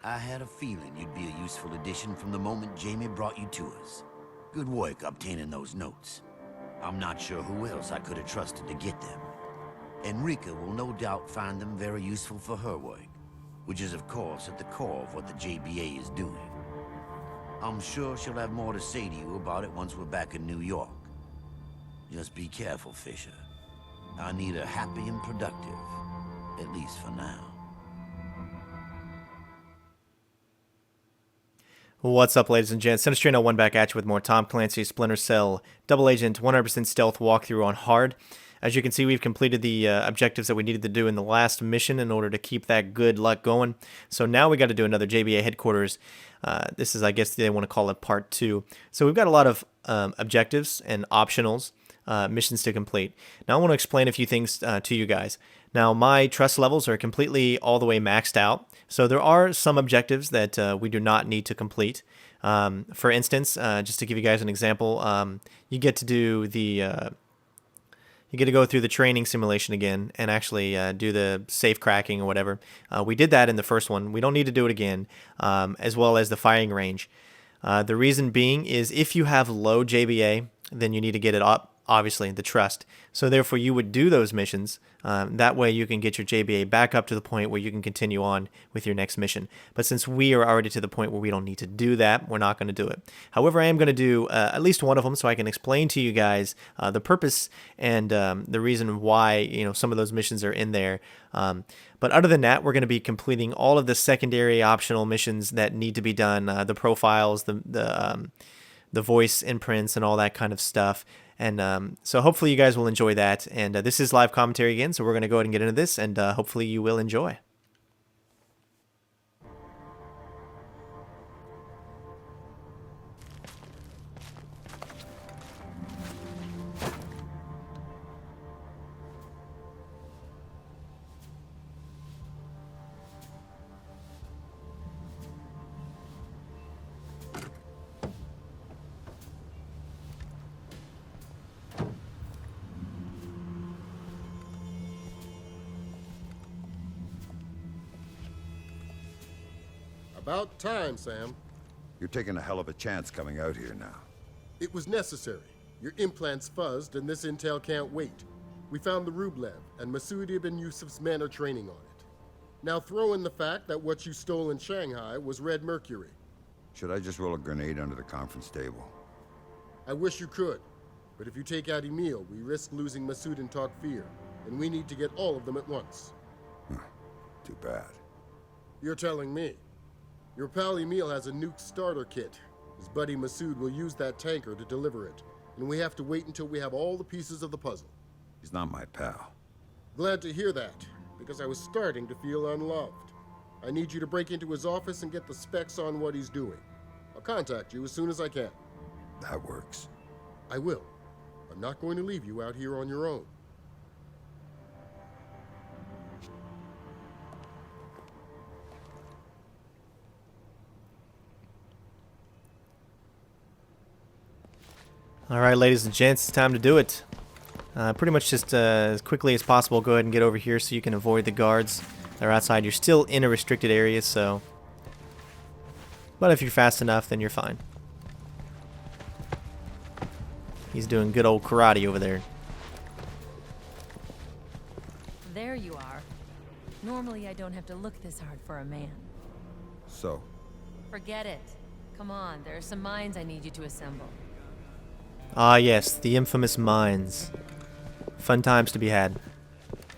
I had a feeling you'd be a useful addition from the moment Jamie brought you to us. Good work obtaining those notes. I'm not sure who else I could have trusted to get them. Enrica will no doubt find them very useful for her work, which is of course at the core of what the JBA is doing. I'm sure she'll have more to say to you about it once we're back in New York. Just be careful, Fisher. I need her happy and productive, at least for now. What's up, ladies and gents? Sinistrino 1 back at you with more Tom Clancy's Splinter Cell Double Agent 100% Stealth walkthrough on hard. As you can see, we've completed the objectives that we needed to do in the last mission in order to keep that good luck going. So now we got to do another JBA headquarters. This is, I guess they want to call it part 2. So we've got a lot of objectives and optionals, missions to complete. Now I want to explain a few things to you guys. Now my trust levels are completely all the way maxed out. So there are some objectives that we do not need to complete. For instance, just to give you guys an example, you get to do the... You get to go through the training simulation again and actually do the safe cracking or whatever. We did that in the first one. We don't need to do it again, as well as the firing range. The reason being is if you have low JBA, then you need to get it up, obviously, the trust. So therefore, you would do those missions. That way you can get your JBA back up to the point where you can continue on with your next mission. But since we are already to the point where we don't need to do that, we're not going to do it. However, I am going to do at least one of them so I can explain to you guys the purpose and the reason why some of those missions are in there. But other than that, we're going to be completing all of the secondary optional missions that need to be done, the profiles, the voice imprints, and all that kind of stuff. And so hopefully you guys will enjoy that. And this is live commentary again, so we're going to go ahead and get into this, and hopefully you will enjoy. About time, Sam. You're taking a hell of a chance coming out here now. It was necessary. Your implants fuzzed, and this intel can't wait. We found the Rublev, and Masoud Ibn Yusuf's men are training on it. Now throw in the fact that what you stole in Shanghai was red mercury. Should I just roll a grenade under the conference table? I wish you could, but if you take out Emil, we risk losing Masoud and Takfir, and we need to get all of them at once. Too bad. You're telling me. Your pal Emil has a nuke starter kit. His buddy Masoud will use that tanker to deliver it, and we have to wait until we have all the pieces of the puzzle. He's not my pal. Glad to hear that, because I was starting to feel unloved. I need you to break into his office and get the specs on what he's doing. I'll contact you as soon as I can. That works. I will. I'm not going to leave you out here on your own. All right, ladies and gents, it's time to do it. Pretty much just as quickly as possible, go ahead and get over here so you can avoid the guards that are outside. You're still in a restricted area, so... But if you're fast enough, then you're fine. He's doing good old karate over there. There you are. Normally I don't have to look this hard for a man. So? Forget it. Come on, there are some mines I need you to assemble. Ah, yes, the infamous mines. Fun times to be had.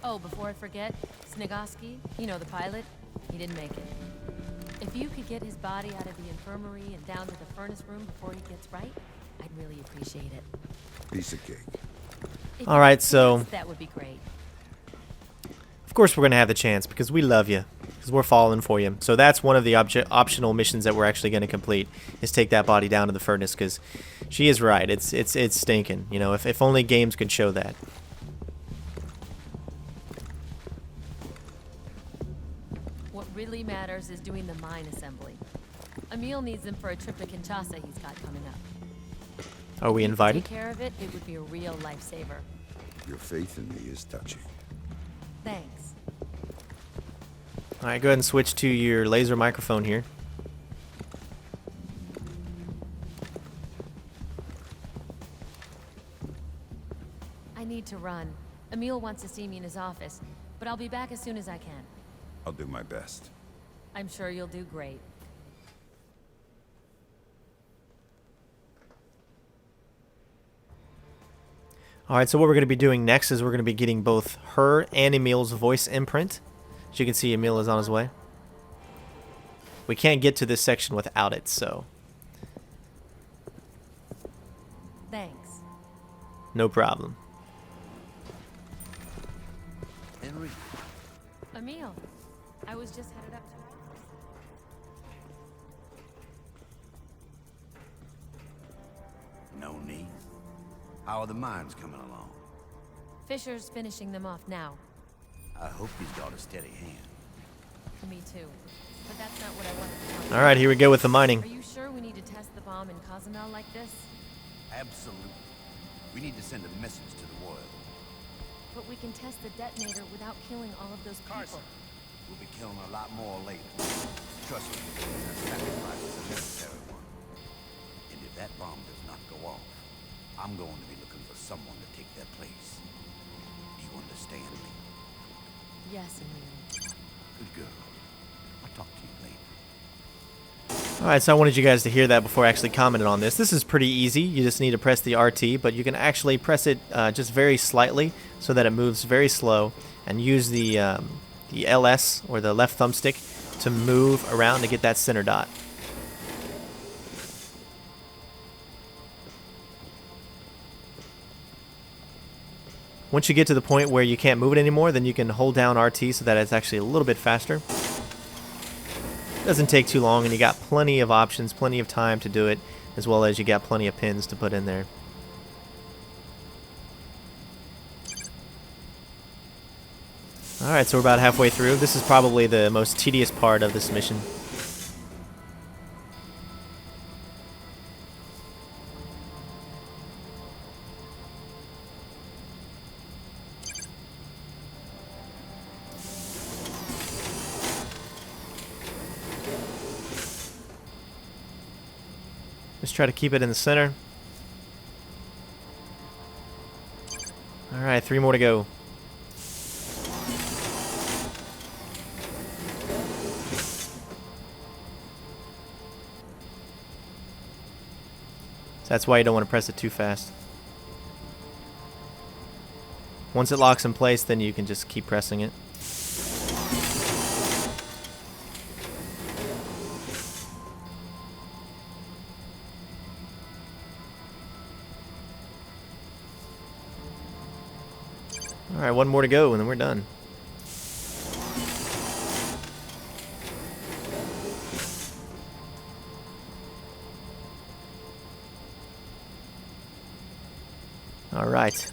Oh, before I forget, Snigoski, the pilot, he didn't make it. If you could get his body out of the infirmary and down to the furnace room before he gets right, I'd really appreciate it. Piece of cake. All right, so... That would be great. Of course we're going to have the chance, because we love you. Because we're falling for you. So that's one of the optional missions that we're actually going to complete, is take that body down to the furnace, because she is right. It's stinking. If only games could show that. What really matters is doing the mine assembly. Emil needs them for a trip to Kinshasa he's got coming up. Are we invited? Take care of it, it would be a real lifesaver. Your faith in me is touching. Thanks. Alright, go ahead and switch to your laser microphone here. I need to run. Emil wants to see me in his office, but I'll be back as soon as I can. I'll do my best. I'm sure you'll do great. Alright, so what we're going to be doing next is we're going to be getting both her and Emil's voice imprint. As you can see, Emil is on his way. We can't get to this section without it, so Thanks. no problem. Henry, Emil, I was just headed up to... no need. How are the mines coming along? Fisher's finishing them off now. I hope he's got a steady hand. Me too. But that's not what I wanted to talk about. Alright, here we go with the mining. Are you sure we need to test the bomb in Cozumel like this? Absolutely. We need to send a message to the world. But we can test the detonator without killing all of those people. We'll be killing a lot more later. Trust me, that sacrifice is a necessary one. And if that bomb does not go off, I'm going to be looking for someone to take their place. Do you understand me? Yes, Emil. Good girl. I'll talk to you later. Alright, so I wanted you guys to hear that before I actually commented on this. This is pretty easy. You just need to press the RT, but you can actually press it just very slightly so that it moves very slow, and use the LS, or the left thumbstick, to move around to get that center dot. Once you get to the point where you can't move it anymore, then you can hold down RT so that it's actually a little bit faster. Doesn't take too long, and you got plenty of options, plenty of time to do it, as well as you got plenty of pins to put in there. Alright, so we're about halfway through. This is probably the most tedious part of this mission. Just try to keep it in the center. Alright, 3 more to go. So that's why you don't want to press it too fast. Once it locks in place, then you can just keep pressing it. Alright, 1 more to go and then we're done. Alright.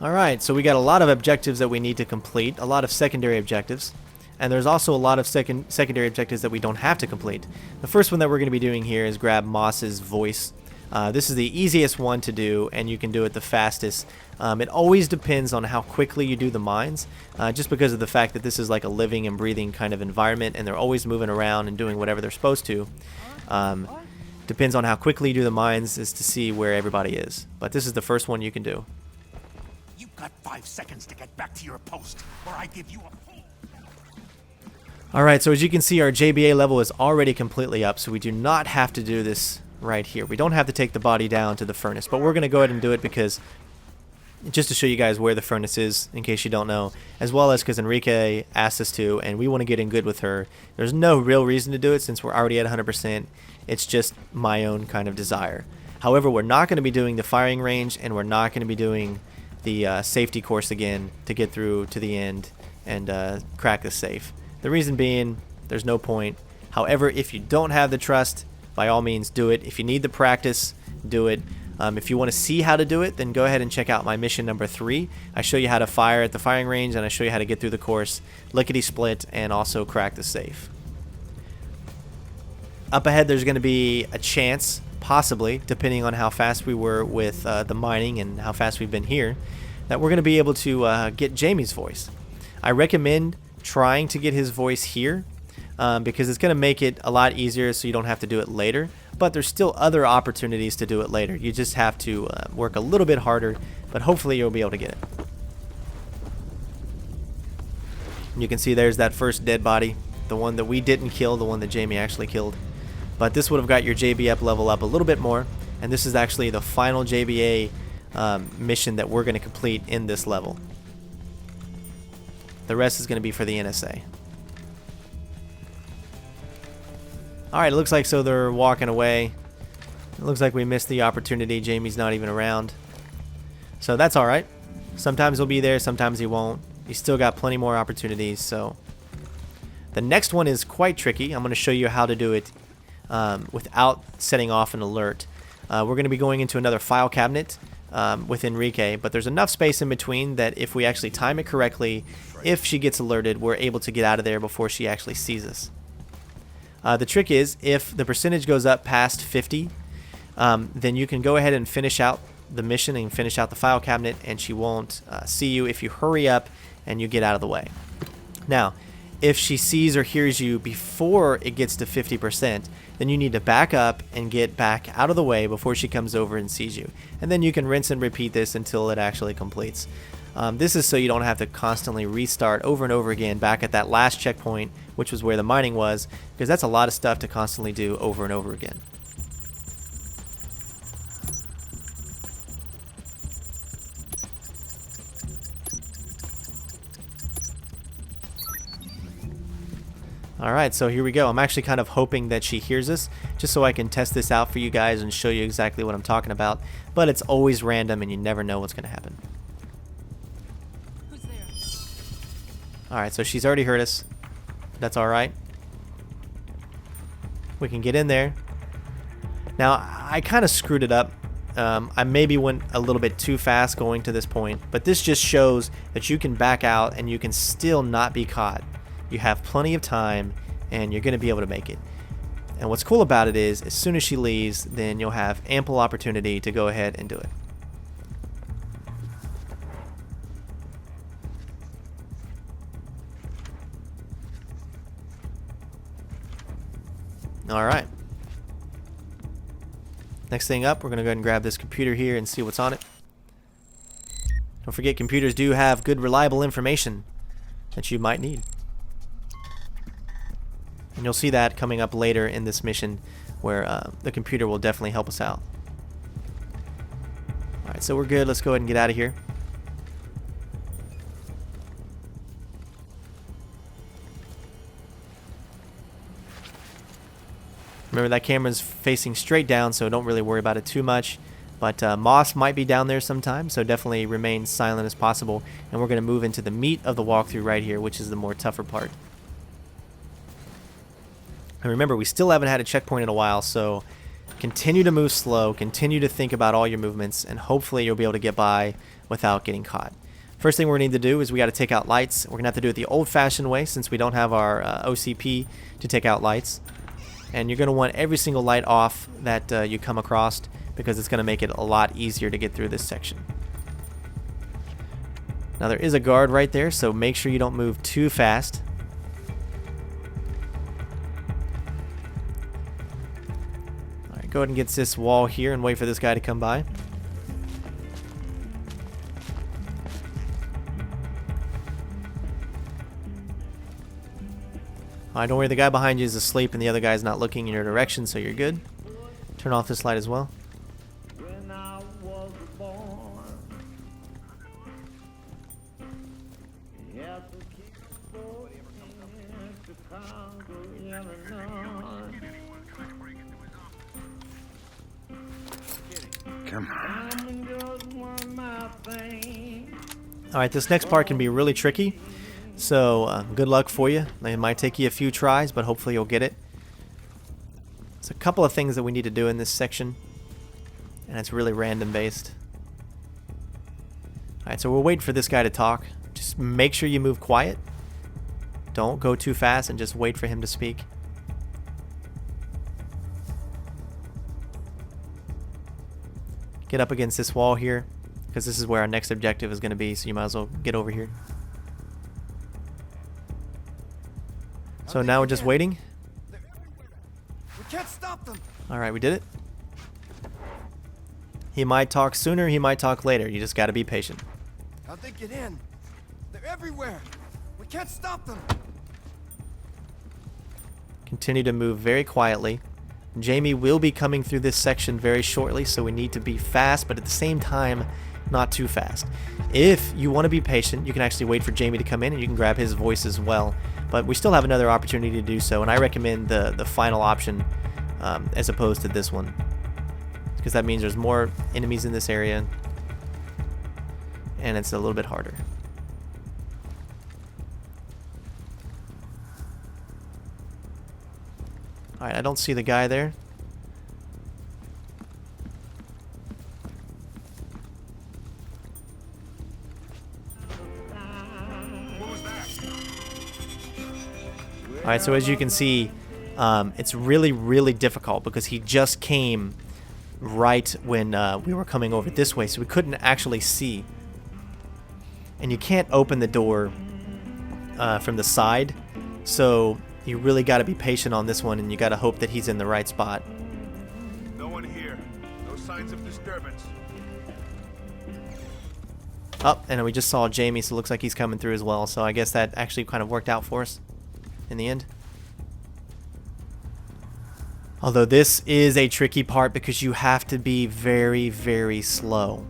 Alright, so we got a lot of objectives that we need to complete, a lot of secondary objectives, and there's also a lot of secondary objectives that we don't have to complete. The first one that we're going to be doing here is grab Moss's voice. This is the easiest one to do, and you can do it the fastest. It always depends on how quickly you do the mines, just because of the fact that this is like a living and breathing kind of environment, and they're always moving around and doing whatever they're supposed to. Depends on how quickly you do the mines as to see where everybody is. But this is the first one you can do. You've got 5 seconds to get back to your post, or I give you a... Alright, so as you can see, our JBA level is already completely up, so we do not have to do this right here. We don't have to take the body down to the furnace, but we're going to go ahead and do it because, just to show you guys where the furnace is, in case you don't know, as well as because Enrique asked us to, and we want to get in good with her. There's no real reason to do it since we're already at 100%. It's just my own kind of desire. However, we're not going to be doing the firing range, and we're not going to be doing the safety course again to get through to the end and crack the safe. The reason being, there's no point. However, if you don't have the trust, by all means do it. If you need the practice, do it. If you want to see how to do it, then go ahead and check out my mission number 3. I show you how to fire at the firing range, and I show you how to get through the course, lickety-split, and also crack the safe. Up ahead, there's going to be a chance, possibly, depending on how fast we were with the mining and how fast we've been here, that we're going to be able to get Jamie's voice. I recommend trying to get his voice here because it's going to make it a lot easier so you don't have to do it later. But there's still other opportunities to do it later. You just have to work a little bit harder, but hopefully you'll be able to get it. You can see there's that first dead body, the one that we didn't kill, the one that Jamie actually killed. But this would have got your JBA level up a little bit more, and this is actually the final JBA mission that we're going to complete in this level. The rest is going to be for the NSA. Alright, it looks like so they're walking away. It looks like we missed the opportunity. Jamie's not even around. So that's alright. Sometimes he'll be there, sometimes he won't. He's still got plenty more opportunities, so... The next one is quite tricky. I'm going to show you how to do it without setting off an alert. We're going to be going into another file cabinet with Enrique, but there's enough space in between that if we actually time it correctly, if she gets alerted, we're able to get out of there before she actually sees us. The trick is, if the percentage goes up past 50, then you can go ahead and finish out the mission and finish out the file cabinet, and she won't see you if you hurry up and you get out of the way. Now, if she sees or hears you before it gets to 50%, then you need to back up and get back out of the way before she comes over and sees you. And then you can rinse and repeat this until it actually completes. This is so you don't have to constantly restart over and over again back at that last checkpoint, which was where the mining was, because that's a lot of stuff to constantly do over and over again. Alright, so here we go. I'm actually kind of hoping that she hears us, just so I can test this out for you guys and show you exactly what I'm talking about. But it's always random and you never know what's going to happen. Who's there? Alright, so she's already heard us. That's alright. We can get in there. Now, I kind of screwed it up. I maybe went a little bit too fast going to this point, but this just shows that you can back out and you can still not be caught. You have plenty of time and you're going to be able to make it. And what's cool about it is, as soon as she leaves, then you'll have ample opportunity to go ahead and do it. Alright. Next thing up, we're going to go ahead and grab this computer here and see what's on it. Don't forget, computers do have good, reliable information that you might need. And you'll see that coming up later in this mission where the computer will definitely help us out. Alright, so we're good. Let's go ahead and get out of here. Remember, that camera's facing straight down, so don't really worry about it too much. But Moss might be down there sometime, so definitely remain silent as possible. And we're going to move into the meat of the walkthrough right here, which is the more tougher part. And remember, we still haven't had a checkpoint in a while, so continue to move slow, continue to think about all your movements, and hopefully you'll be able to get by without getting caught. First thing we're going to need to do is we got to take out lights. We're going to have to do it the old-fashioned way since we don't have our OCP to take out lights. And you're going to want every single light off that you come across because it's going to make it a lot easier to get through this section. Now there is a guard right there, so make sure you don't move too fast. Alright, go ahead and get this wall here and wait for this guy to come by. Alright, don't worry, the guy behind you is asleep and the other guy's not looking in your direction, so you're good. Turn off this light as well. When I was born, yes, a keyboard in Chicago, Illinois. Come on. Diamond just one my thing. Alright, this next part can be really tricky, so good luck for you. It might take you a few tries, but hopefully you'll get it. There's a couple of things that we need to do in this section, and it's really random based. Alright, so we'll wait for this guy to talk. Just make sure you move quiet. Don't go too fast and just wait for him to speak. get up against this wall here, because this is where our next objective is going to be, so you might as well get over here. So now we're just waiting. We can't stop them. Alright, we did it. He might talk sooner, he might talk later. You just gotta be patient. How'd they get in? They're everywhere. We can't stop them. Continue to move very quietly. Jamie will be coming through this section very shortly, so we need to be fast, but at the same time, not too fast. If you want to be patient, you can actually wait for Jamie to come in and you can grab his voice as well. But we still have another opportunity to do so, and I recommend the final option as opposed to this one, because that means there's more enemies in this area and it's a little bit harder. Alright, I don't see the guy there. Alright, so as you can see, it's really difficult because he just came right when we were coming over this way, so we couldn't actually see. And you can't open the door from the side, so you really got to be patient on this one, and you got to hope that he's in the right spot. No one here. No signs of disturbance. Oh, and we just saw Jamie, so it looks like he's coming through as well, so I guess that actually kind of worked out for us in the end. Although this is a tricky part because you have to be very slow.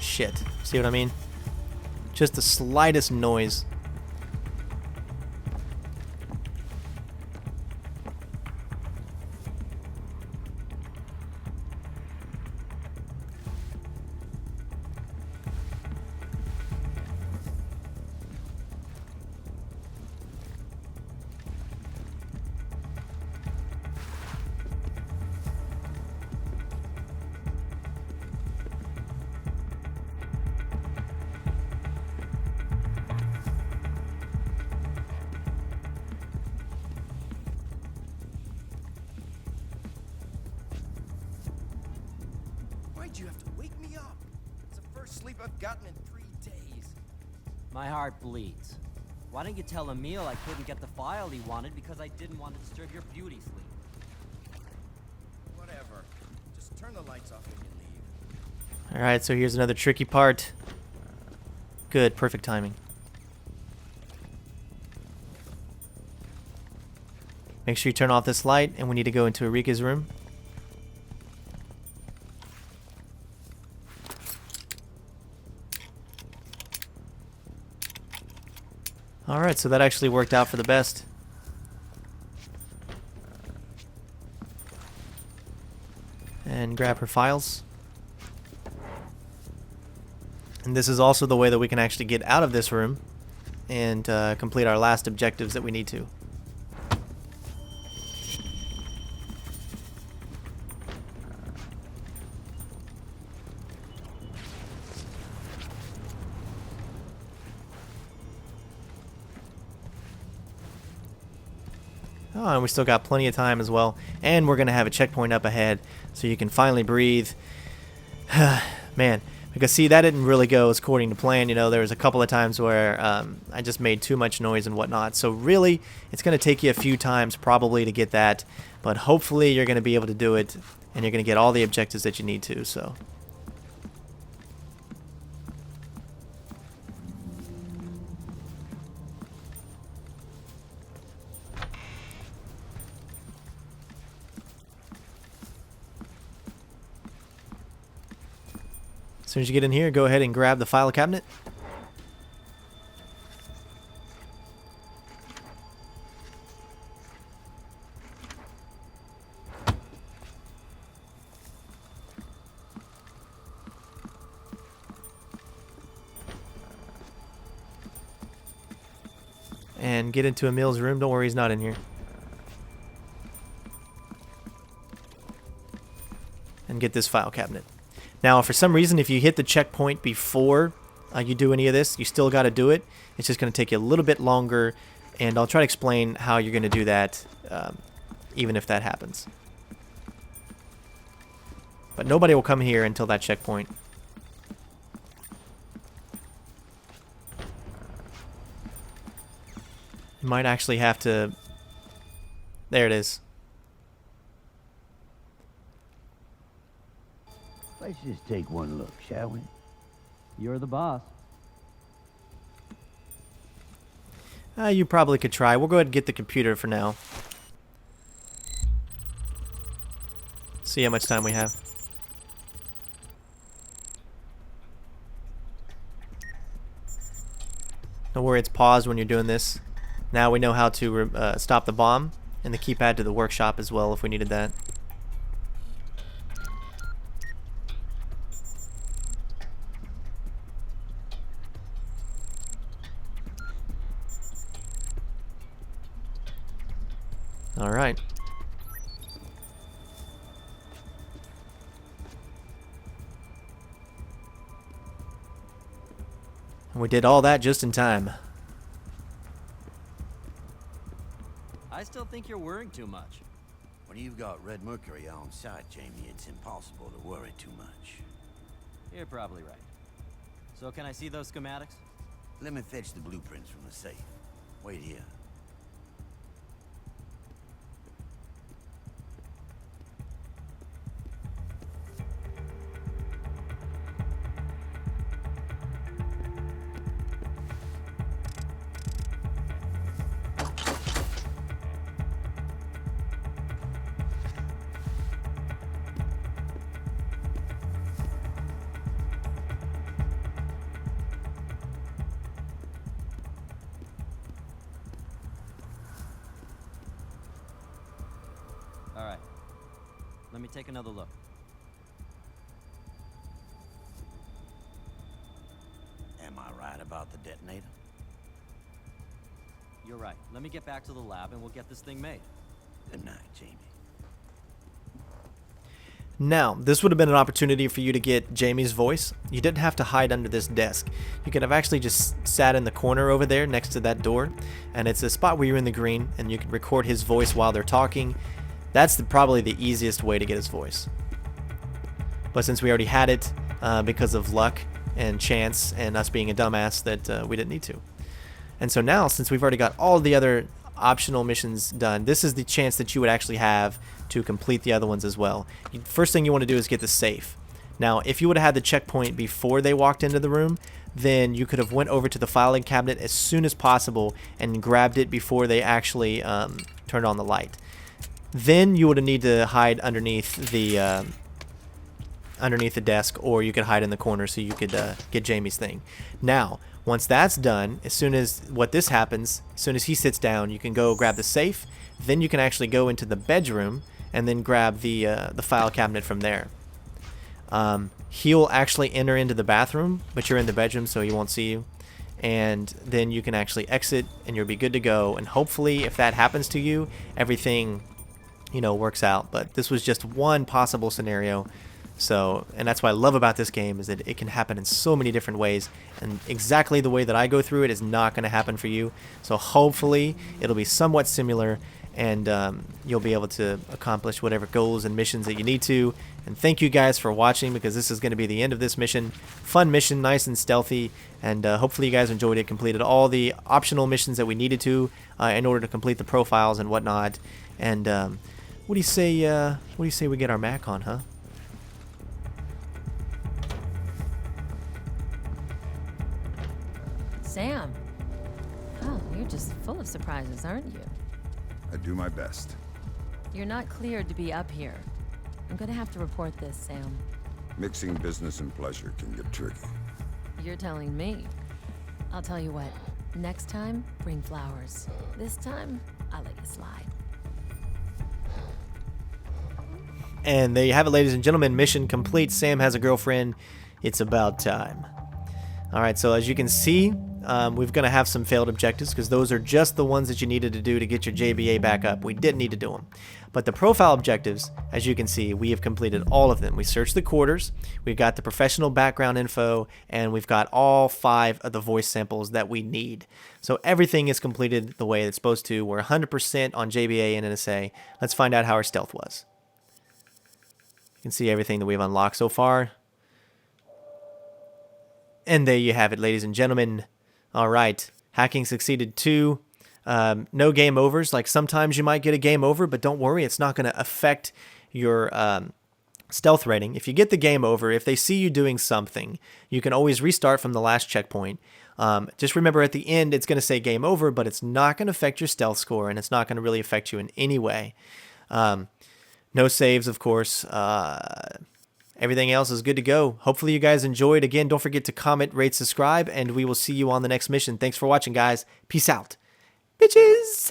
Shit. See what I mean? Just the slightest noise. Why'd you have to wake me up? It's the first sleep I've gotten in 3 days. My heart bleeds. Why didn't you tell Emil I couldn't get the file he wanted because I didn't want to disturb your beauty sleep? Whatever. Just turn the lights off when you leave. Alright, so here's another tricky part. Good, perfect timing. Make sure you turn off this light, and we need to go into Erika's room. Alright, so that actually worked out for the best. And grab her files. And this is also the way that we can actually get out of this room and complete our last objectives that we need to. Oh, and we still got plenty of time as well. And we're going to have a checkpoint up ahead, so you can finally breathe. Man, because see, that didn't really go according to plan. You know, there was a couple of times where I just made too much noise and whatnot. So really, it's going to take you a few times probably to get that. But hopefully you're going to be able to do it, and you're going to get all the objectives that you need to, so... As soon as you get in here, go ahead and grab the file cabinet. And get into Emil's room. Don't worry, he's not in here. And get this file cabinet. Now, for some reason, if you hit the checkpoint before you do any of this. You still got to do it. It's just going to take you a little bit longer, and I'll try to explain how you're going to do that, even if that happens. But nobody will come here until that checkpoint. You might actually have to... There it is. Let's just take one look, shall we? You're the boss. You probably could try. We'll go ahead and get the computer for now. See how much time we have. Don't worry, it's paused when you're doing this. Now we know how to stop the bomb, and the keypad to the workshop as well if we needed that. All right. And we did all that just in time. I still think you're worrying too much. When you've got Red Mercury on site, Jamie, it's impossible to worry too much. You're probably right. So can I see those schematics? Let me fetch the blueprints from the safe. Wait here. All right. Let me take another look. Am I right about the detonator? You're right. Let me get back to the lab and we'll get this thing made. Good night, Jamie. Now, this would have been an opportunity for you to get Jamie's voice. You didn't have to hide under this desk. You could have actually just sat in the corner over there next to that door, and it's a spot where you're in the green, and you can record his voice while they're talking. That's probably the easiest way to get his voice. But since we already had it, because of luck and chance and us being a dumbass, that we didn't need to. And so now, since we've already got all the other optional missions done, this is the chance that you would actually have to complete the other ones as well. First thing you want to do is get the safe. Now, if you would have had the checkpoint before they walked into the room, then you could have went over to the filing cabinet as soon as possible and grabbed it before they actually turned on the light. Then you would need to hide underneath the desk, or you could hide in the corner so you could get Jamie's thing. Now, once that's done, as soon as this happens, as soon as he sits down, you can go grab the safe. Then you can actually go into the bedroom and then grab the file cabinet from there. He'll actually enter into the bathroom, but you're in the bedroom, so he won't see you. And then you can actually exit, and you'll be good to go. And hopefully, if that happens to you, everything, works out. But this was just one possible scenario. So, and that's what I love about this game, is that it can happen in so many different ways, and exactly the way that I go through it is not going to happen for you. So hopefully it'll be somewhat similar, and you'll be able to accomplish whatever goals and missions that you need to. And thank you guys for watching, because this is going to be the end of this mission. Fun mission, nice and stealthy, and hopefully you guys enjoyed it. Completed all the optional missions that we needed to in order to complete the profiles and whatnot. And what do you say? What do you say we get our Mac on, huh? Sam. Oh, you're just full of surprises, aren't you? I do my best. You're not cleared to be up here. I'm gonna have to report this, Sam. Mixing business and pleasure can get tricky. You're telling me. I'll tell you what. Next time, bring flowers. This time, I'll let you slide. And there you have it, ladies and gentlemen. Mission complete. Sam has a girlfriend. It's about time. Alright, so as you can see, we're going to have some failed objectives because those are just the ones that you needed to do to get your JBA back up. We didn't need to do them. But the profile objectives, as you can see, we have completed all of them. We searched the quarters, we've got the professional background info, and we've got all 5 of the voice samples that we need. So everything is completed the way it's supposed to. We're 100% on JBA and NSA. Let's find out how our stealth was. You can see everything that we've unlocked so far. And there you have it, ladies and gentlemen. All right, hacking succeeded 2. No game overs. Like sometimes you might get a game over, but don't worry, it's not going to affect your stealth rating. If you get the game over, if they see you doing something, you can always restart from the last checkpoint. Just remember at the end, it's going to say game over, but it's not going to affect your stealth score, and it's not going to really affect you in any way. No saves, of course. Everything else is good to go. Hopefully you guys enjoyed. Again, don't forget to comment, rate, subscribe, and we will see you on the next mission. Thanks for watching, guys. Peace out. Bitches!